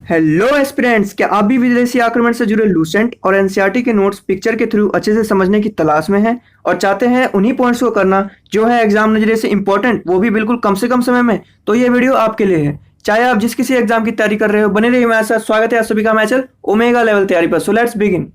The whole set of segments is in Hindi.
हेलो एस्पिरेंट्स, क्या आप भी विदेशी आक्रमण से जुड़े लूसेंट और एनसीईआरटी के नोट्स पिक्चर के थ्रू अच्छे से समझने की तलाश में हैं और चाहते हैं उन्हीं पॉइंट्स को करना जो है एग्जाम नजरिए से इंपॉर्टेंट, वो भी बिल्कुल कम से कम समय में। तो ये वीडियो आपके लिए है। चाहे आप जिस किसी एग्जाम की तैयारी कर रहे हो, बने रहिए मेरे साथ। स्वागत है आप सभी का मैं चल ओमेगा लेवल तैयारी पर। So let's begin.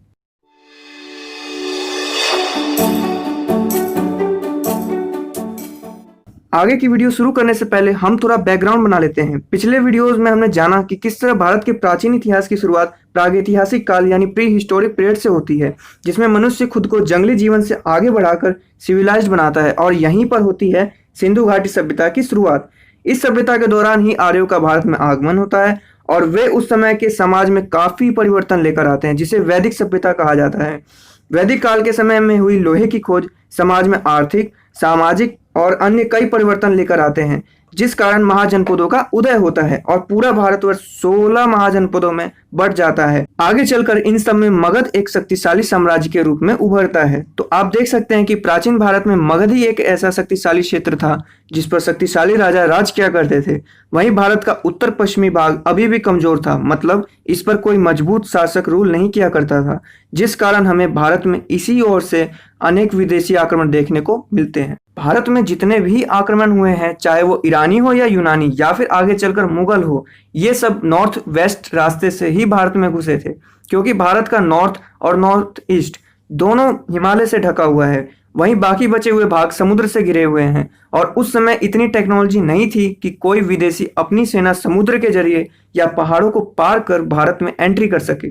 आगे की वीडियो शुरू करने से पहले हम थोड़ा बैकग्राउंड बना लेते हैं। पिछले वीडियोस में हमने जाना कि किस तरह भारत के प्राचीन इतिहास की शुरुआत प्रागैतिहासिक काल यानी प्री हिस्टोरिक पीरियड से होती है, जिसमें मनुष्य खुद को जंगली जीवन से आगे बढ़ाकर सिविलाइज्ड बनाता है और यहीं पर होती है सिंधु घाटी सभ्यता की शुरुआत। इस सभ्यता के दौरान ही आर्यों का भारत में आगमन होता है और वे उस समय के समाज में काफी परिवर्तन लेकर आते हैं, जिसे वैदिक सभ्यता कहा जाता है। वैदिक काल के समय में हुई लोहे की खोज समाज में आर्थिक, सामाजिक और अन्य कई परिवर्तन लेकर आते हैं, जिस कारण महाजनपदों का उदय होता है और पूरा भारतवर्ष 16 महाजनपदों में बढ़ जाता है। आगे चलकर इन सब में मगध एक शक्तिशाली साम्राज्य के रूप में उभरता है। तो आप देख सकते हैं कि प्राचीन भारत में मगध ही एक ऐसा शक्तिशाली क्षेत्र था जिस पर शक्तिशाली राजा राज किया करते थे। वहीं भारत का उत्तर पश्चिमी भाग अभी भी कमजोर था, मतलब इस पर कोई मजबूत शासक रूल नहीं किया करता था, जिस कारण हमें भारत में इसी ओर से अनेक विदेशी आक्रमण देखने को मिलते हैं। भारत में जितने भी आक्रमण हुए हैं, चाहे वो ईरानी हो या यूनानी या फिर आगे चलकर मुगल हो, ये सब नॉर्थ वेस्ट रास्ते से ही भारत में घुसे थे, क्योंकि भारत का नॉर्थ और नॉर्थ ईस्ट दोनों हिमालय से ढका हुआ है। वहीं बाकी बचे हुए भाग समुद्र से घिरे हुए हैं और उस समय इतनी टेक्नोलॉजी नहीं थी कि कोई विदेशी अपनी सेना समुद्र के जरिए या पहाड़ों को पार कर भारत में एंट्री कर सके,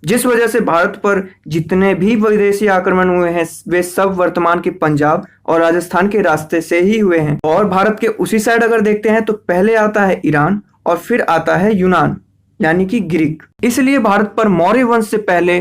जिस वजह से भारत पर जितने भी विदेशी आक्रमण हुए हैं वे सब वर्तमान के पंजाब और राजस्थान के रास्ते से ही हुए हैं। और भारत के उसी साइड अगर देखते हैं तो पहले आता है ईरान और फिर आता है यूनान यानी कि ग्रीक। इसलिए भारत पर मौर्य वंश से पहले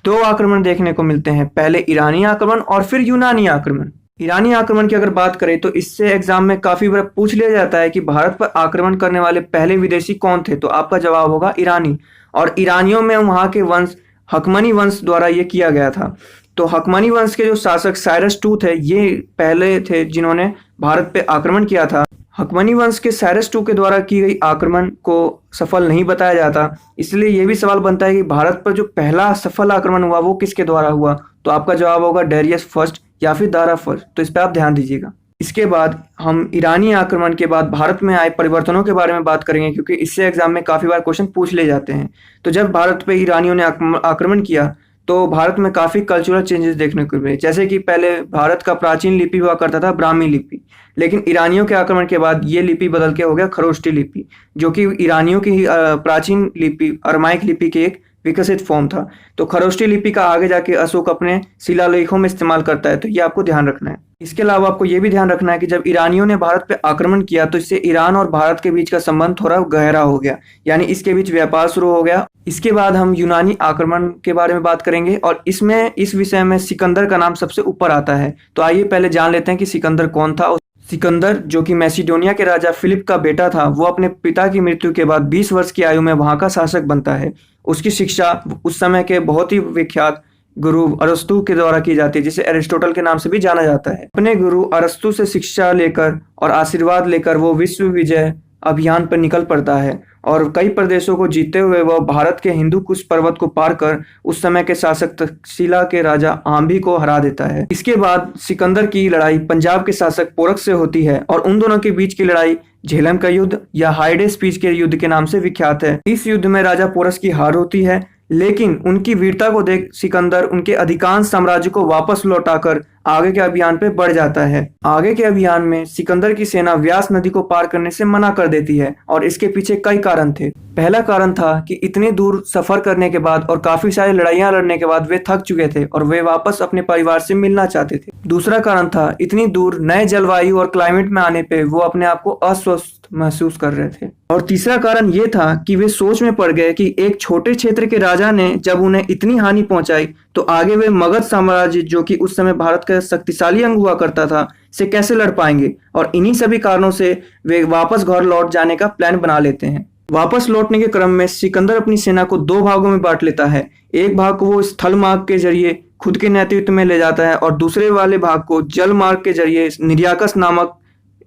दो आक्रमण देखने को मिलते हैं, पहले ईरानी आक्रमण और फिर यूनानी आक्रमण। ईरानी आक्रमण की अगर बात करें तो इससे एग्जाम में काफी बार पूछ लिया जाता है कि भारत पर आक्रमण करने वाले पहले विदेशी कौन थे, तो आपका जवाब होगा ईरानी। और ईरानियों में वहां के वंश हकमनी वंश द्वारा ये किया गया था। तो हकमनी वंश के जो शासक साइरस टू थे, ये पहले थे जिन्होंने भारत पे आक्रमण किया था। हकमनी वंश के साइरस टू के द्वारा की गई आक्रमण को सफल नहीं बताया जाता, इसलिए यह भी सवाल बनता है कि भारत पर जो पहला सफल आक्रमण हुआ वो किसके द्वारा हुआ, तो आपका जवाब होगा डेरियस फर्स्ट या फिर दारा फर्स्ट। तो इस पर आप ध्यान दीजिएगा। इसके बाद हम ईरानी आक्रमण के बाद भारत में आए परिवर्तनों के बारे में बात करेंगे, क्योंकि इससे एग्जाम में काफी बार क्वेश्चन पूछ ले जाते हैं। तो जब भारत पे ईरानियों ने आक्रमण किया तो भारत में काफी कल्चरल चेंजेस देखने को मिले। जैसे कि पहले भारत का प्राचीन लिपि हुआ करता था ब्राह्मी लिपि, लेकिन ईरानियों के आक्रमण के बाद ये लिपि बदल के हो गया खरोष्टी लिपि, जो कि ईरानियों की प्राचीन लिपि अरमाइक लिपि की एक विकसित फॉर्म था। तो खरोष्टी लिपि का आगे जाके अशोक अपने शिलालेखों में इस्तेमाल करता है, तो ये आपको ध्यान रखना है। इसके अलावा आपको ये भी ध्यान रखना है कि जब ईरानियों ने भारत पे आक्रमण किया तो इससे ईरान और भारत के बीच का संबंध थोड़ा गहरा हो गया, यानी इसके बीच व्यापार शुरू हो गया। इसके बाद हम यूनानी आक्रमण के बारे में बात करेंगे और इस विषय में सिकंदर का नाम सबसे ऊपर आता है। तो आइए पहले जान लेते हैं कि सिकंदर कौन था। सिकंदर, जो कि मैसिडोनिया के राजा फिलिप का बेटा था, वो अपने पिता की मृत्यु के बाद 20 वर्ष की आयु में वहां का शासक बनता है। उसकी शिक्षा उस समय के बहुत ही विख्यात गुरु अरस्तु के द्वारा की जाती है, जिसे एरिस्टोटल के नाम से भी जाना जाता है। अपने गुरु अरस्तु से शिक्षा लेकर और आशीर्वाद लेकर वो विश्व विजय अभियान पर निकल पड़ता है और कई प्रदेशों को जीतते हुए वह भारत के हिंदू कुश पर्वत को पार कर उस समय के शासक तक्षशिला के राजा आंभी को हरा देता है। इसके बाद सिकंदर की लड़ाई पंजाब के शासक पोरक से होती है और उन दोनों के बीच की लड़ाई झेलम का युद्ध या हाइडेस पीच के युद्ध के नाम से विख्यात है। इस युद्ध में राजा पोरस की हार होती है, लेकिन उनकी वीरता को देख सिकंदर उनके अधिकांश साम्राज्य को वापस लौटाकर आगे के अभियान पे बढ़ जाता है। आगे के अभियान में सिकंदर की सेना व्यास नदी को पार करने से मना कर देती है और इसके पीछे कई कारण थे। पहला कारण था कि इतने दूर सफर करने के बाद और काफी सारी लड़ाइयां लड़ने के बाद वे थक चुके थे और वे वापस अपने परिवार से मिलना चाहते थे। दूसरा कारण था इतनी दूर नए जलवायु और क्लाइमेट में आने पे वो अपने आप को अस्वस्थ महसूस कर रहे थे। और तीसरा कारण ये था कि वे सोच में पड़ गए कि एक छोटे क्षेत्र के राजा ने जब उन्हें इतनी हानि पहुंचाई तो आगे वे मगध साम्राज्य, जो कि उस समय भारत का शक्तिशाली अंग हुआ करता था, से कैसे लड़ पाएंगे। और इन्हीं सभी कारणों से वे वापस घर लौट जाने का प्लान बना लेते हैं। वापस लौटने के क्रम में सिकंदर अपनी सेना को दो भागों में बांट लेता है। एक भाग को वो स्थल मार्ग के जरिए खुद के नेतृत्व में ले जाता है और दूसरे वाले भाग को जल मार्ग के जरिए निर्याकस नामक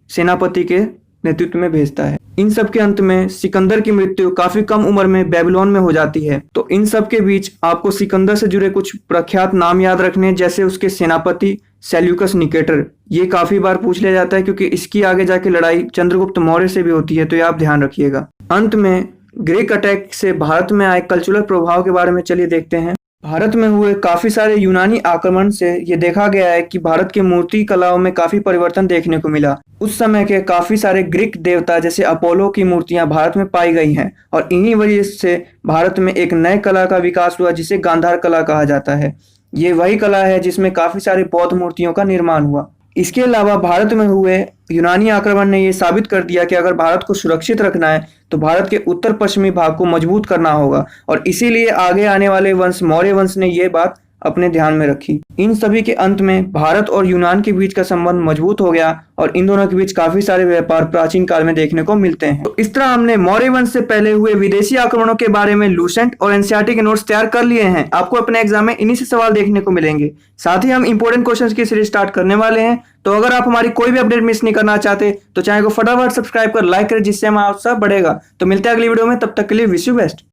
सेनापति के नेतृत्व में भेजता है। इन सब के अंत में सिकंदर की मृत्यु काफी कम उम्र में बेबीलोन में हो जाती है। तो इन सब के बीच आपको सिकंदर से जुड़े कुछ प्रख्यात नाम याद रखने हैं, जैसे उसके सेनापति सेल्यूकस निकेटर। ये काफी बार पूछ लिया जाता है क्योंकि इसकी आगे जाके लड़ाई चंद्रगुप्त मौर्य से भी होती है, तो ये आप ध्यान रखिएगा। अंत में ग्रीक अटैक से भारत में आए कल्चरल प्रभाव के बारे में चलिए देखते हैं। भारत में हुए काफी सारे यूनानी आक्रमण से ये देखा गया है कि भारत के मूर्ति कलाओं में काफी परिवर्तन देखने को मिला। उस समय के काफी सारे ग्रीक देवता जैसे अपोलो की मूर्तियां भारत में पाई गई हैं और इन्हीं वजह से भारत में एक नए कला का विकास हुआ जिसे गांधार कला कहा जाता है। ये वही कला है जिसमें काफी सारे बौद्ध मूर्तियों का निर्माण हुआ। इसके अलावा भारत में हुए यूनानी आक्रमण ने यह साबित कर दिया कि अगर भारत को सुरक्षित रखना है तो भारत के उत्तर पश्चिमी भाग को मजबूत करना होगा, और इसीलिए आगे आने वाले वंश मौर्य वंश ने यह बात अपने ध्यान में रखी। इन सभी के अंत में भारत और यूनान के बीच का संबंध मजबूत हो गया और इन दोनों के बीच काफी सारे व्यापार प्राचीन काल में देखने को मिलते हैं। तो इस तरह हमने मौर्य वंश से पहले हुए विदेशी आक्रमणों के बारे में लूसेंट और एनसीईआरटी के नोट्स तैयार कर लिए हैं। आपको अपने एग्जाम में इन्हीं से सवाल देखने को मिलेंगे। साथ ही हम इंपॉर्टेंट क्वेश्चंस की सीरीज स्टार्ट करने वाले हैं। तो अगर आप हमारी कोई भी अपडेट मिस नहीं करना चाहते तो चैनल को फटाफट सब्सक्राइब कर लाइक करें, जिससे हमारा उत्साह बढ़ेगा। तो मिलते हैं अगली वीडियो में, तब तक के लिए विश यू बेस्ट।